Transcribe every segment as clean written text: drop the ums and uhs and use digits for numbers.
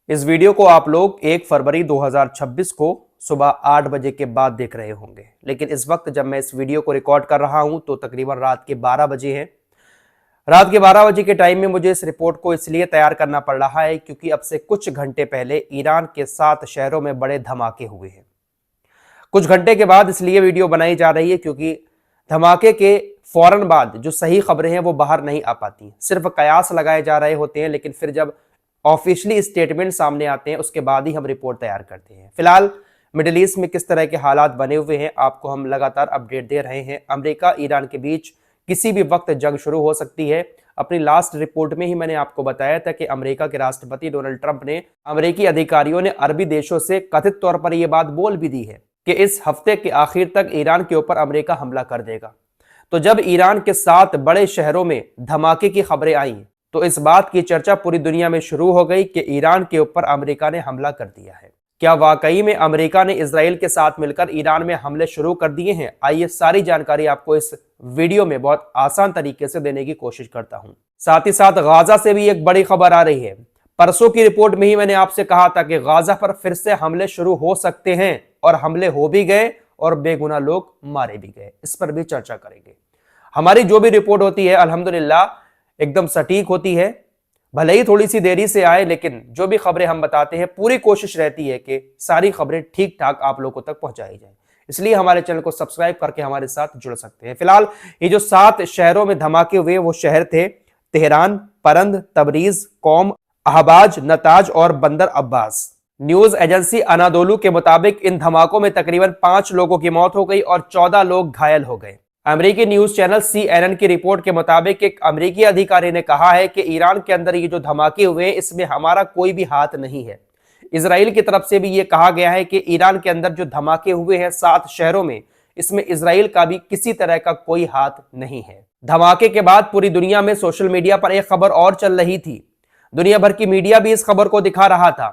इस वीडियो को आप लोग 1 फरवरी 2026 को सुबह 8 बजे के बाद देख रहे होंगे, लेकिन इस वक्त जब मैं इस वीडियो को रिकॉर्ड कर रहा हूं तो तकरीबन रात के 12 बजे हैं। रात के 12 बजे के टाइम में मुझे इस रिपोर्ट को इसलिए तैयार करना पड़ रहा है क्योंकि अब से कुछ घंटे पहले ईरान के 7 शहरों में बड़े धमाके हुए हैं। कुछ घंटे के बाद इसलिए वीडियो बनाई जा रही है क्योंकि धमाके के फौरन बाद जो सही खबरें हैं वो बाहर नहीं आ पाती, सिर्फ कयास लगाए जा रहे होते हैं, लेकिन फिर जब ऑफिशियली स्टेटमेंट सामने आते हैं उसके बाद ही हम रिपोर्ट तैयार करते हैं। फिलहाल मिडिल ईस्ट में किस तरह के हालात बने हुए हैं आपको हम लगातार अपडेट दे रहे हैं। अमेरिका ईरान के बीच किसी भी वक्त जंग शुरू हो सकती है। अपनी लास्ट रिपोर्ट में ही मैंने आपको बताया था कि अमेरिका के राष्ट्रपति डोनाल्ड ट्रंप ने अमेरिकी अधिकारियों ने अरबी देशों से कथित तौर पर यह बात बोल भी दी है कि इस हफ्ते के आखिर तक ईरान के ऊपर अमेरिका हमला कर देगा। तो जब ईरान के 7 बड़े शहरों में धमाके की खबरें आई तो इस बात की चर्चा पूरी दुनिया में शुरू हो गई कि ईरान के ऊपर अमेरिका ने हमला कर दिया है। क्या वाकई में अमेरिका ने इजराइल के साथ मिलकर ईरान में हमले शुरू कर दिए हैं? आइए सारी जानकारी आपको इस वीडियो में बहुत आसान तरीके से देने की कोशिश करता हूं। साथ ही साथ गाजा से भी एक बड़ी खबर आ रही है। परसों की रिपोर्ट में ही मैंने आपसे कहा था कि गाजा पर फिर से हमले शुरू हो सकते हैं और हमले हो भी गए और बेगुनाह लोग मारे भी गए। इस पर भी चर्चा करेंगे। हमारी जो भी रिपोर्ट होती है अल्हम्दुलिल्लाह एकदम सटीक होती है, भले ही थोड़ी सी देरी से आए, लेकिन जो भी खबरें हम बताते हैं पूरी कोशिश रहती है कि सारी खबरें ठीक ठाक आप लोगों तक पहुंचाई जाए। इसलिए हमारे चैनल को सब्सक्राइब करके हमारे साथ जुड़ सकते हैं। फिलहाल ये जो 7 शहरों में धमाके हुए वो शहर थे तेहरान, परंद, तबरीज, कौम, अहबाज, नताज और बंदर अब्बास। न्यूज एजेंसी अनादोलू के मुताबिक इन धमाकों में तकरीबन 5 लोगों की मौत हो गई और 14 लोग घायल हो गए। अमेरिकी न्यूज चैनल CNN की रिपोर्ट के मुताबिक एक अमेरिकी अधिकारी ने कहा है कि ईरान के अंदर ये जो धमाके हुए हैं इसमें हमारा कोई भी हाथ नहीं है। इजराइल की तरफ से भी ये कहा गया है कि ईरान के अंदर जो धमाके हुए हैं 7 शहरों में, इसमें इजराइल का भी किसी तरह का कोई हाथ नहीं है। धमाके के बाद पूरी दुनिया में सोशल मीडिया पर एक खबर और चल रही थी। दुनिया भर की मीडिया भी इस खबर को दिखा रहा था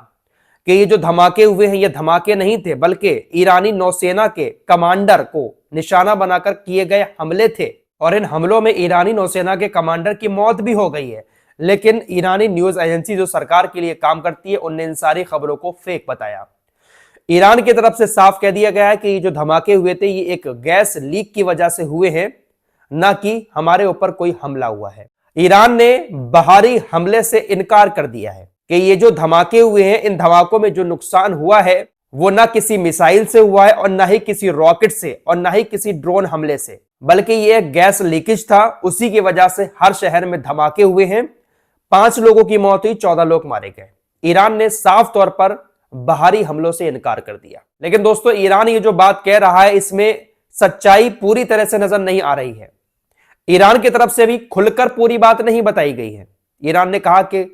कि ये जो धमाके हुए हैं ये धमाके नहीं थे, बल्कि ईरानी नौसेना के कमांडर को निशाना बनाकर किए गए हमले थे और इन हमलों में ईरानी नौसेना के कमांडर की मौत भी हो गई है। लेकिन ईरानी न्यूज एजेंसी जो सरकार के लिए काम करती है उनने इन सारी खबरों को फेक बताया। ईरान की तरफ से साफ कह दिया गया है कि ये जो धमाके हुए थे ये एक गैस लीक की वजह से हुए हैं, ना कि हमारे ऊपर कोई हमला हुआ है। ईरान ने बाहरी हमले से इनकार कर दिया है कि ये जो धमाके हुए हैं इन धमाकों में जो नुकसान हुआ है वो ना किसी मिसाइल से हुआ है और ना ही किसी रॉकेट से और ना ही किसी ड्रोन हमले से, बल्कि ये एक गैस लीकेज था। उसी की वजह से हर शहर में धमाके हुए हैं। 5 लोगों की मौत हुई, 14 लोग मारे गए। ईरान ने साफ तौर पर बाहरी हमलों से इनकार कर दिया। लेकिन दोस्तों ईरान ये जो बात कह रहा है इसमें सच्चाई पूरी तरह से नजर नहीं आ रही है। ईरान की तरफ से भी खुलकर पूरी बात नहीं बताई गई है। ईरान ने कहा कि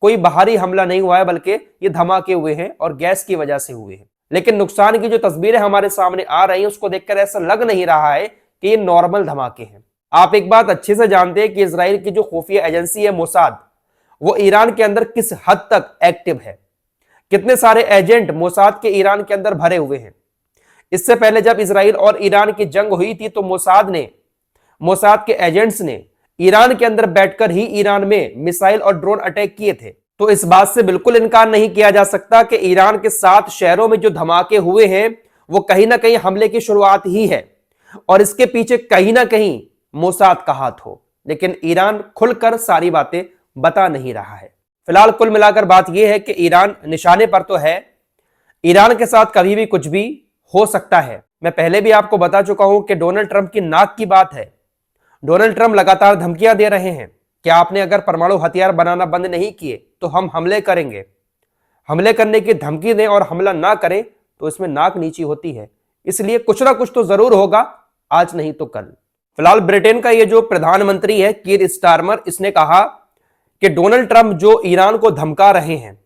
कोई बाहरी हमला नहीं हुआ है, बल्कि ये धमाके हुए हैं और गैस की वजह से हुए हैं। लेकिन नुकसान की जो तस्वीरें हमारे सामने आ रही हैं उसको देखकर ऐसा लग नहीं रहा है कि ये नॉर्मल धमाके हैं। आप एक बात अच्छे से जानते हैं कि इजराइल की जो खुफिया एजेंसी है मोसाद, वो ईरान के अंदर किस हद तक एक्टिव है। कितने सारे एजेंट मोसाद के ईरान के अंदर भरे हुए हैं। इससे पहले जब इजराइल और ईरान की जंग हुई थी तो मोसाद के एजेंट्स ने ईरान के अंदर बैठकर ही ईरान में मिसाइल और ड्रोन अटैक किए थे। तो इस बात से बिल्कुल इनकार नहीं किया जा सकता कि ईरान के 7 शहरों में जो धमाके हुए हैं वो कहीं ना कहीं हमले की शुरुआत ही है और इसके पीछे कहीं ना कहीं मोसाद का हाथ हो। लेकिन ईरान खुलकर सारी बातें बता नहीं रहा है। फिलहाल कुल मिलाकर बात यह है कि ईरान निशाने पर तो है, ईरान के साथ कभी भी कुछ भी हो सकता है। मैं पहले भी आपको बता चुका हूं कि डोनाल्ड ट्रंप की नाक की बात है। डोनाल्ड ट्रंप लगातार धमकियां दे रहे हैं कि आपने अगर परमाणु हथियार बनाना बंद नहीं किए तो हम हमले करेंगे। हमले करने की धमकी दें और हमला ना करें तो इसमें नाक नीची होती है। इसलिए कुछ ना कुछ तो जरूर होगा, आज नहीं तो कल। फिलहाल ब्रिटेन का ये जो प्रधानमंत्री है कीर स्टारमर, इसने कहा कि डोनाल्ड ट्रंप जो ईरान को धमका रहे हैं,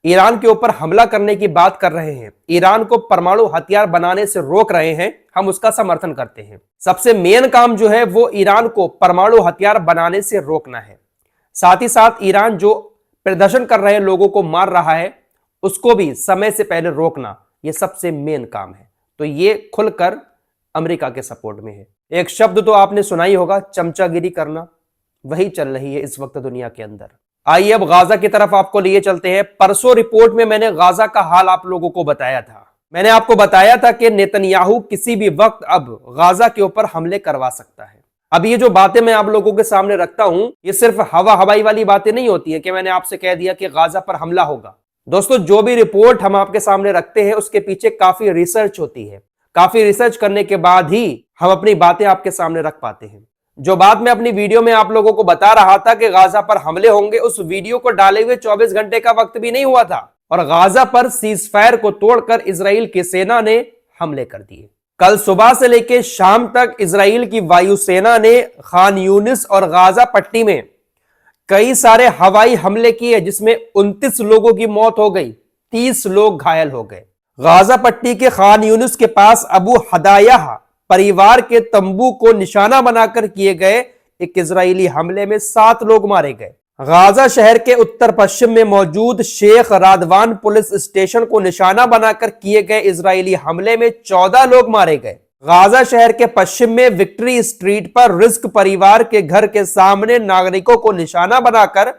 ईरान के ऊपर हमला करने की बात कर रहे हैं, ईरान को परमाणु हथियार बनाने से रोक रहे हैं, हम उसका समर्थन करते हैं। सबसे मेन काम जो है वो ईरान को परमाणु हथियार बनाने से रोकना है। साथ ही साथ ईरान जो प्रदर्शन कर रहे लोगों को मार रहा है उसको भी समय से पहले रोकना, यह सबसे मेन काम है। तो ये खुलकर अमेरिका के सपोर्ट में है। एक शब्द तो आपने सुना ही होगा, चमचागिरी करना, वही चल रही है इस वक्त दुनिया के अंदर। आइए अब गाजा की तरफ आपको लिए चलते हैं। परसों रिपोर्ट में मैंने गाजा का हाल आप लोगों को बताया था। मैंने आपको बताया था कि नेतन्याहू किसी भी वक्त अब गाजा के ऊपर हमले करवा सकता है। अब ये जो बातें मैं आप लोगों के सामने रखता हूं, ये सिर्फ हवाई वाली बातें नहीं होती है कि मैंने आपसे कह दिया कि गाजा पर हमला होगा। दोस्तों, जो भी रिपोर्ट हम आपके सामने रखते हैं उसके पीछे काफी रिसर्च होती है। काफी रिसर्च करने के बाद ही हम अपनी बातें आपके सामने रख पाते हैं। जो बात मैं अपनी वीडियो में आप लोगों को बता रहा था कि गाजा पर हमले होंगे, उस वीडियो को डाले हुए 24 घंटे का वक्त भी नहीं हुआ था और गाजा पर सीजफायर को तोड़कर इजराइल की सेना ने हमले कर दिए। कल सुबह से लेकर शाम तक इजराइल की वायुसेना ने खान यूनिस और गाजा पट्टी में कई सारे हवाई हमले किए, जिसमें 29 लोगों की मौत हो गई, 30 लोग घायल हो गए। गाजा पट्टी के खान यूनिस के पास अबू हदाया परिवार के तंबू को निशाना बनाकर किए गए एक इजरायली हमले में 7 लोग मारे गए। गाजा शहर के उत्तर पश्चिम में मौजूद शेख रादवान पुलिस स्टेशन को निशाना बनाकर किए गए इजरायली हमले में 14 लोग मारे गए। गाजा शहर के पश्चिम में विक्ट्री स्ट्रीट पर रिस्क परिवार के घर के सामने नागरिकों को निशाना बनाकर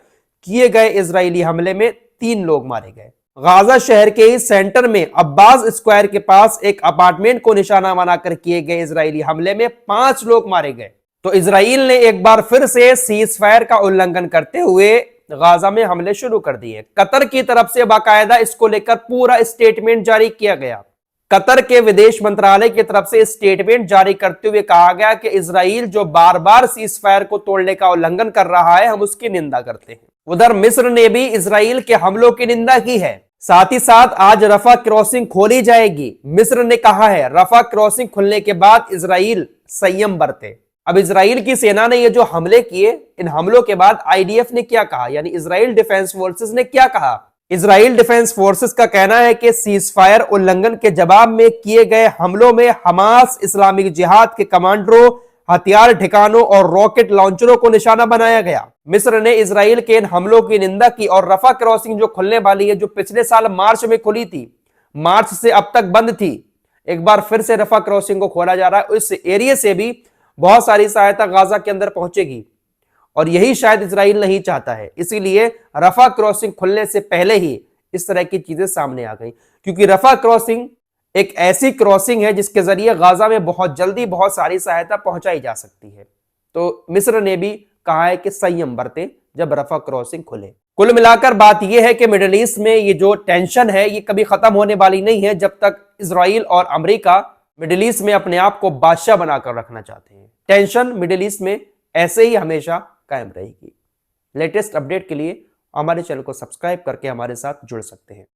किए गए इजरायली हमले में 3 लोग मारे गए। गाजा शहर के ही सेंटर में अब्बास स्क्वायर के पास एक अपार्टमेंट को निशाना बनाकर किए गए इजरायली हमले में 5 लोग मारे गए। तो इजराइल ने एक बार फिर से सीजफायर का उल्लंघन करते हुए गाजा में हमले शुरू कर दिए। कतर की तरफ से बाकायदा इसको लेकर पूरा स्टेटमेंट जारी किया गया। कतर के विदेश मंत्रालय की तरफ से स्टेटमेंट जारी करते हुए कहा गया कि इजराइल जो बार बार सीजफायर को तोड़ने का उल्लंघन कर रहा है, हम उसकी निंदा करते हैं। उधर मिस्र ने भी इजराइल के हमलों की निंदा की है। साथ ही साथ आज रफा क्रॉसिंग खोली जाएगी। मिस्र ने कहा है रफा क्रॉसिंग खुलने के बाद इजराइल संयम बरते। अब इजराइल की सेना ने ये जो हमले किए, इन हमलों के बाद आईडीएफ ने क्या कहा, यानी इजराइल डिफेंस फोर्सेस ने क्या कहा। इजराइल डिफेंस फोर्सेस का कहना है कि सीजफायर उल्लंघन के जवाब में किए गए हमलों में हमास, इस्लामिक जिहाद के कमांडरों, हथियार ठिकानों और रॉकेट लॉन्चरों को निशाना बनाया गया। मिस्र ने इजराइल के इन हमलों की निंदा की और रफा क्रॉसिंग जो खुलने वाली है, जो पिछले साल मार्च में खुली थी, मार्च से अब तक बंद थी, एक बार फिर से रफा क्रॉसिंग को खोला जा रहा है। इस एरिया से भी बहुत सारी सहायता गाजा के अंदर पहुंचेगी और यही शायद इजराइल नहीं चाहता है। इसीलिए रफा क्रॉसिंग खुलने से पहले ही इस तरह की चीजें सामने आ गई, क्योंकि रफा क्रॉसिंग एक ऐसी क्रॉसिंग है जिसके जरिए गाजा में बहुत जल्दी बहुत सारी सहायता पहुंचाई जा सकती है। तो मिस्र ने भी कहा है कि संयम बरतें जब रफा क्रॉसिंग खुले। कुल मिलाकर बात यह है कि मिडिल ईस्ट में ये जो टेंशन है ये कभी खत्म होने वाली नहीं है जब तक इजराइल और अमेरिका मिडिल ईस्ट में अपने आप को बादशाह बनाकर रखना चाहते हैं। टेंशन मिडिल ईस्ट में ऐसे ही हमेशा कायम रहेगी। लेटेस्ट अपडेट के लिए हमारे चैनल को सब्सक्राइब करके हमारे साथ जुड़ सकते हैं।